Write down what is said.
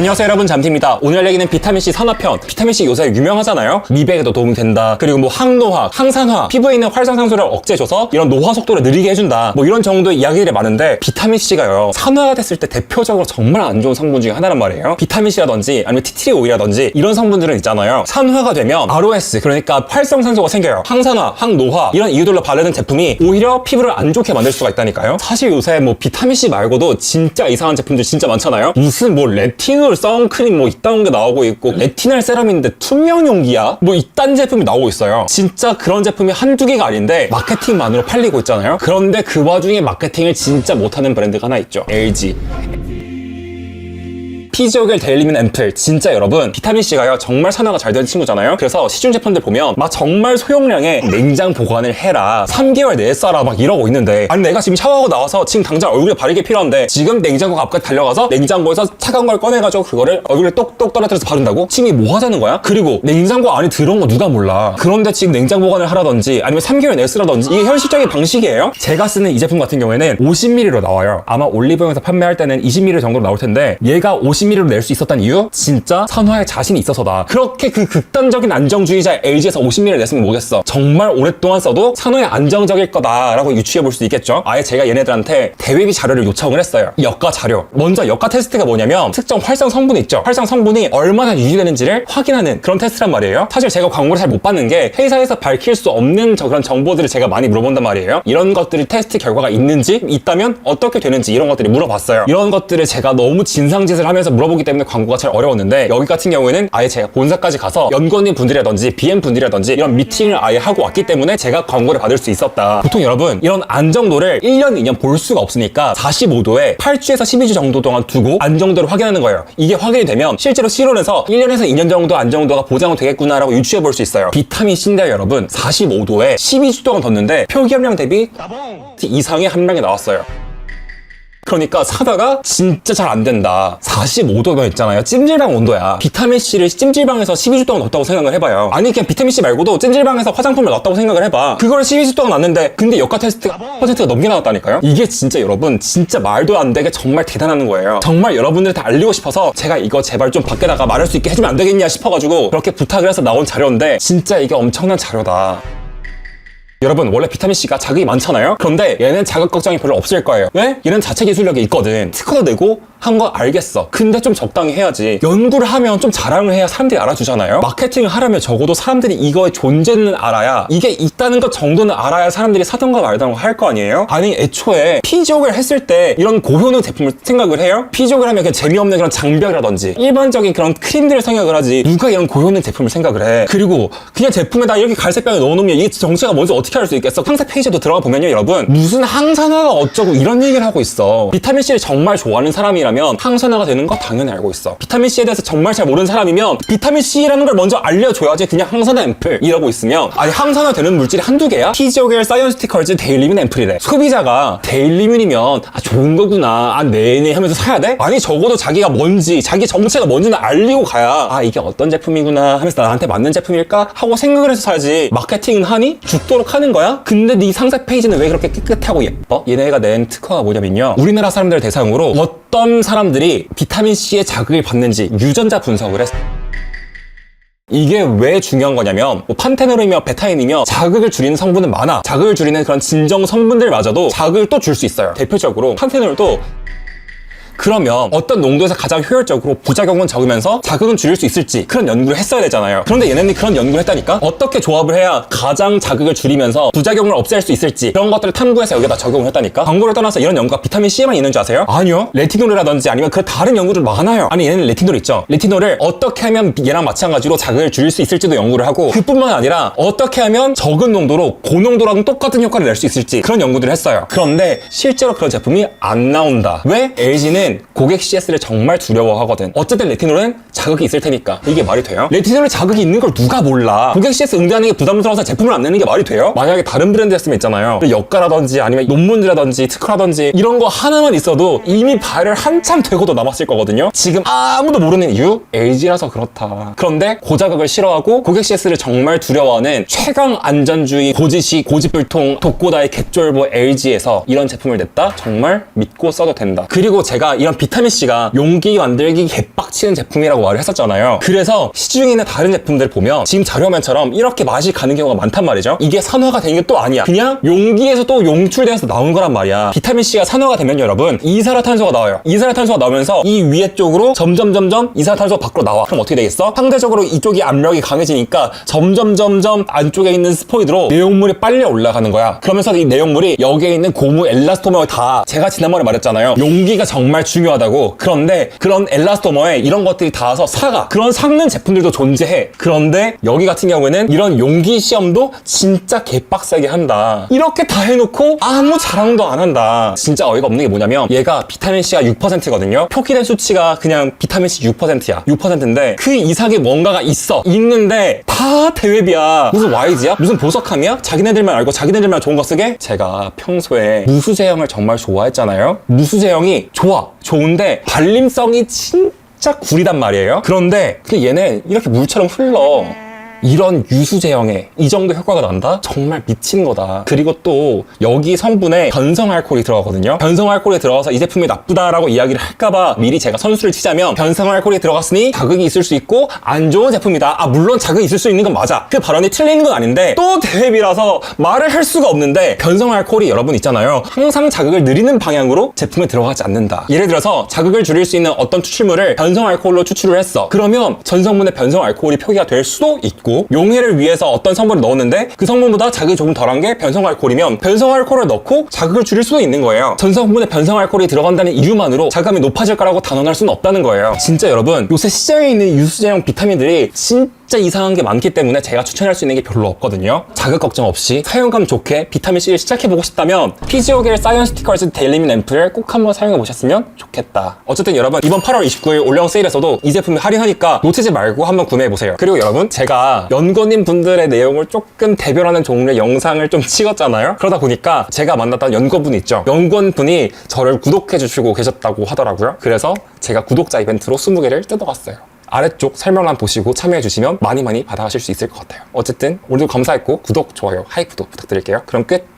안녕하세요 여러분, 잠티입니다. 오늘 할 얘기는 비타민C 산화편. 비타민C 요새 유명하잖아요. 미백에도 도움이 된다, 그리고 뭐 항노화, 항산화, 피부에 있는 활성산소를 억제해줘서 이런 노화 속도를 느리게 해준다, 뭐 이런 정도의 이야기들이 많은데 비타민C가요 산화가 됐을 때 대표적으로 정말 안 좋은 성분 중에 하나란 말이에요. 비타민C라든지 아니면 티트리 오일이라든지 이런 성분들은 있잖아요, 산화가 되면 ROS, 그러니까 활성산소가 생겨요. 항산화, 항노화 이런 이유들로 바르는 제품이 오히려 피부를 안 좋게 만들 수가 있다니까요. 사실 요새 뭐 비타민C 말고도 진짜 이상한 제품들 진짜 많잖아요. 무슨 뭐 레티놀 선크림 뭐 이딴 게 나오고 있고, 레티놀 세럼인데 투명 용기야? 뭐 이딴 제품이 나오고 있어요. 진짜 그런 제품이 한두 개가 아닌데 마케팅만으로 팔리고 있잖아요. 그런데 그 와중에 마케팅을 진짜 못하는 브랜드가 하나 있죠. LG. 피지오겔 데일리민 앰플. 진짜 여러분, 비타민C가요 정말 산화가 잘 되는 친구잖아요. 그래서 시중 제품들 보면 막 정말 소용량의 냉장 보관을 해라, 3개월 내에 써라 막 이러고 있는데, 아니 내가 지금 샤워하고 나와서 지금 당장 얼굴에 바르게 필요한데 지금 냉장고 앞까지 달려가서 냉장고에서 차가운 걸 꺼내가지고 그거를 얼굴에 똑똑 떨어뜨려서 바른다고? 지금 이게 뭐 하자는 거야? 그리고 냉장고 안에 들어온 거 누가 몰라. 그런데 지금 냉장 보관을 하라든지 아니면 3개월 내에 쓰라든지 이게 현실적인 방식이에요? 제가 쓰는 이 제품 같은 경우에는 50ml로 나와요. 아마 올리브영에서 판매할 때는 20ml 정도로 나올 텐데 얘가 50ml로 낼 수 있었던 이유? 진짜 산화에 자신이 있어서다. 그렇게 그 극단적인 안정주의자 LG에서 50ml 냈으면 뭐겠어. 정말 오랫동안 써도 산화에 안정적일 거다라고 유추해 볼 수 있겠죠. 아예 제가 얘네들한테 대외비 자료를 요청을 했어요. 역가 자료. 먼저 역가 테스트가 뭐냐면 특정 활성 성분 있죠. 활성 성분이 얼마나 유지되는지를 확인하는 그런 테스트란 말이에요. 사실 제가 광고를 잘 못 받는 게 회사에서 밝힐 수 없는 그런 정보들을 제가 많이 물어본단 말이에요. 이런 것들이 테스트 결과가 있는지, 있다면 어떻게 되는지 이런 것들이 물어봤어요. 이런 것들을 제가 너무 진상짓을 하면서 물어보기 때문에 광고가 잘 어려웠는데, 여기 같은 경우에는 아예 제가 본사까지 가서 연구원님 분들이라든지 BM 분들이라든지 이런 미팅을 아예 하고 왔기 때문에 제가 광고를 받을 수 있었다. 보통 여러분 이런 안정도를 1년 2년 볼 수가 없으니까 45도에 8주에서 12주 정도 동안 두고 안정도를 확인하는 거예요. 이게 확인이 되면 실제로 실온에서 1년에서 2년 정도 안정도가 보장은 되겠구나라고 유추해 볼 수 있어요. 비타민C인데 여러분 45도에 12주 동안 뒀는데 표기함량 대비 이상의 함량이 나왔어요. 그러니까 사다가 진짜 잘 안 된다. 45도가 있잖아요. 찜질방 온도야. 비타민C를 찜질방에서 12주 동안 넣었다고 생각을 해봐요. 아니 그냥 비타민C 말고도 찜질방에서 화장품을 넣었다고 생각을 해봐. 그걸 12주 동안 놨는데 근데 역가 테스트가 퍼센트가 넘게 나왔다니까요. 이게 진짜 여러분 진짜 말도 안 되게 정말 대단한 거예요. 정말 여러분들한테 알리고 싶어서 제가 이거 제발 좀 밖에다가 말할 수 있게 해주면 안 되겠냐 싶어가지고 그렇게 부탁을 해서 나온 자료인데 진짜 이게 엄청난 자료다. 여러분 원래 비타민C가 자극이 많잖아요. 그런데 얘는 자극 걱정이 별로 없을 거예요. 왜? 얘는 자체 기술력이 있거든. 특허도 내고 한 거 알겠어. 근데 좀 적당히 해야지. 연구를 하면 좀 자랑을 해야 사람들이 알아주잖아요. 마케팅을 하려면 적어도 사람들이 이거의 존재는 알아야, 이게 있다는 것 정도는 알아야 사람들이 사던가 말던가 할 거 아니에요? 아니 애초에 피지오겔 했을 때 이런 고효능 제품을 생각을 해요? 피지오겔 하면 그냥 재미없는 그런 장벽이라든지 일반적인 그런 크림들을 생각을 하지 누가 이런 고효능 제품을 생각을 해. 그리고 그냥 제품에다 이렇게 갈색병에 넣어놓으면 이게 정체가 뭔지 어떻게 할 수 있겠어? 상세 페이지에도 들어가 보면요 여러분 무슨 항산화가 어쩌고 이런 얘기를 하고 있어. 비타민C를 정말 좋아하는 사람이라면 항산화가 되는 거 당연히 알고 있어. 비타민C에 대해서 정말 잘 모르는 사람이면 비타민C라는 걸 먼저 알려줘야지. 그냥 항산화 앰플 이러고 있으면, 아니 항산화 되는 물질이 한두 개야? 피지오겔 사이언티컬즈 데일리민 앰플이래. 소비자가 데일리민이면 아 좋은 거구나, 아 네네 하면서 사야 돼? 아니 적어도 자기가 뭔지, 자기 정체가 뭔지는 알리고 가야 아 이게 어떤 제품이구나 하면서 나한테 맞는 제품일까 하고 생각을 해서 사야지. 마케팅은 하니? 죽도록 하는 거야? 근데 네 상세 페이지는 왜 그렇게 깨끗하고 예뻐? 얘네가 낸 특허가 뭐냐면요, 우리나라 사람들을 대상으로 어떤 사람들이 비타민C의 자극을 받는지 유전자 분석을 했어. 이게 왜 중요한 거냐면 뭐 판테놀이며 베타인이며 자극을 줄이는 성분은 많아. 자극을 줄이는 그런 진정 성분들마저도 자극을 또 줄 수 있어요. 대표적으로 판테놀도 그러면 어떤 농도에서 가장 효율적으로 부작용은 적으면서 자극은 줄일 수 있을지 그런 연구를 했어야 되잖아요. 그런데 얘네는 그런 연구를 했다니까? 어떻게 조합을 해야 가장 자극을 줄이면서 부작용을 없앨 수 있을지 그런 것들을 탐구해서 여기다 적용을 했다니까? 광고를 떠나서 이런 연구가 비타민C에만 있는 줄 아세요? 아니요. 레티놀이라든지 아니면 그 다른 연구들 많아요. 아니 얘네는 레티놀 있죠? 레티놀을 어떻게 하면 얘랑 마찬가지로 자극을 줄일 수 있을지도 연구를 하고, 그뿐만 아니라 어떻게 하면 적은 농도로 고농도라는 똑같은 효과를 낼 수 있을지 그런 연구들을 했어요. 그런데 실제로 그런 제품이 안 나온다. 왜? LG는 고객 CS를 정말 두려워하거든. 어쨌든 레티놀은 자극이 있을 테니까. 이게 말이 돼요? 레티놀에 자극이 있는 걸 누가 몰라. 고객 CS 응대하는 게 부담스러워서 제품을 안 내는 게 말이 돼요? 만약에 다른 브랜드였으면 있잖아요, 역가라든지 아니면 논문이라든지 특허라든지 이런 거 하나만 있어도 이미 발열 한참 되고도 남았을 거거든요. 지금 아무도 모르는 이유? LG라서 그렇다. 그런데 고자극을 싫어하고 고객 CS를 정말 두려워하는 최강 안전주의 고지식 고집불통 독고다의 개쫄보 LG에서 이런 제품을 냈다? 정말 믿고 써도 된다. 그리고 제가 제가 이런 비타민C가 용기 만들기 개빡치는 제품이라고 말을 했었잖아요. 그래서 시중에 있는 다른 제품들 보면 지금 자료화면처럼 이렇게 맛이 가는 경우가 많단 말이죠. 이게 산화가 되는 게 또 아니야. 그냥 용기에서 또 용출돼서 나온 거란 말이야. 비타민C가 산화가 되면 여러분 이산화탄소가 나와요. 이산화탄소가 나오면서 이 위에 쪽으로 점점 이산화탄소가 밖으로 나와. 그럼 어떻게 되겠어? 상대적으로 이쪽이 압력이 강해지니까 점점 안쪽에 있는 스포이드로 내용물이 빨리 올라가는 거야. 그러면서 이 내용물이 여기에 있는 고무 엘라스토머에 다, 제가 지난번에 말했잖아요. 용기가 정말 중요하다고. 그런데 그런 엘라스토머에 이런 것들이 닿아서 사가. 그런 삭는 제품들도 존재해. 그런데 여기 같은 경우에는 이런 용기 시험도 진짜 개빡세게 한다. 이렇게 다 해놓고 아무 자랑도 안 한다. 진짜 어이가 없는 게 뭐냐면 얘가 비타민C가 6%거든요. 표기된 수치가 그냥 비타민C 6%야. 6%인데 그 이상의 뭔가가 있는데 다 대회비야. 무슨 YG야? 무슨 보석함이야? 자기네들만 알고 자기네들만 좋은 거 쓰게? 제가 평소에 무수제형을 정말 좋아했잖아요. 무수제형이 좋은데 발림성이 진짜 구리단 말이에요. 그런데 얘는 이렇게 물처럼 흘러. 이런 유수제형에 이 정도 효과가 난다? 정말 미친 거다. 그리고 또 여기 성분에 변성알코올이 들어가거든요. 변성알코올이 들어가서 이 제품이 나쁘다라고 이야기를 할까봐 미리 제가 선수를 치자면 변성알코올이 들어갔으니 자극이 있을 수 있고 안 좋은 제품이다. 물론 자극이 있을 수 있는 건 맞아. 그 발언이 틀리는 건 아닌데 또 대회비라서 말을 할 수가 없는데 변성알코올이 여러분 있잖아요. 항상 자극을 느리는 방향으로 제품에 들어가지 않는다. 예를 들어서 자극을 줄일 수 있는 어떤 추출물을 변성알코올로 추출을 했어. 그러면 전 성분의 변성알코올이 표기가 될 수도 있고 용해를 위해서 어떤 성분을 넣었는데 그 성분보다 자극이 조금 덜한 게 변성알코올이면 변성알코올을 넣고 자극을 줄일 수도 있는 거예요. 전 성분에 변성알코올이 들어간다는 이유만으로 자극이 높아질 거라고 단언할 수는 없다는 거예요. 진짜 여러분 요새 시장에 있는 유수제형 비타민들이 진짜 이상한 게 많기 때문에 제가 추천할 수 있는 게 별로 없거든요. 자극 걱정 없이 사용감 좋게 비타민C를 시작해보고 싶다면 피지오겔 사이언스티컬즈 데일리민 앰플을 꼭 한번 사용해보셨으면 좋겠다. 어쨌든 여러분 이번 8월 29일 올영 세일에서도 이 제품이 할인하니까 놓치지 말고 한번 구매해보세요. 그리고 여러분 제가 연구원님 분들의 내용을 조금 대변하는 종류의 영상을 좀 찍었잖아요. 그러다 보니까 제가 만났던 연구원분 있죠. 연구원분이 저를 구독해주시고 계셨다고 하더라고요. 그래서 제가 구독자 이벤트로 20개를 뜯어갔어요. 아래쪽 설명란 보시고 참여해주시면 많이 받아가실 수 있을 것 같아요. 어쨌든 오늘도 감사했고 구독, 좋아요, 하이프도 부탁드릴게요. 그럼 끝!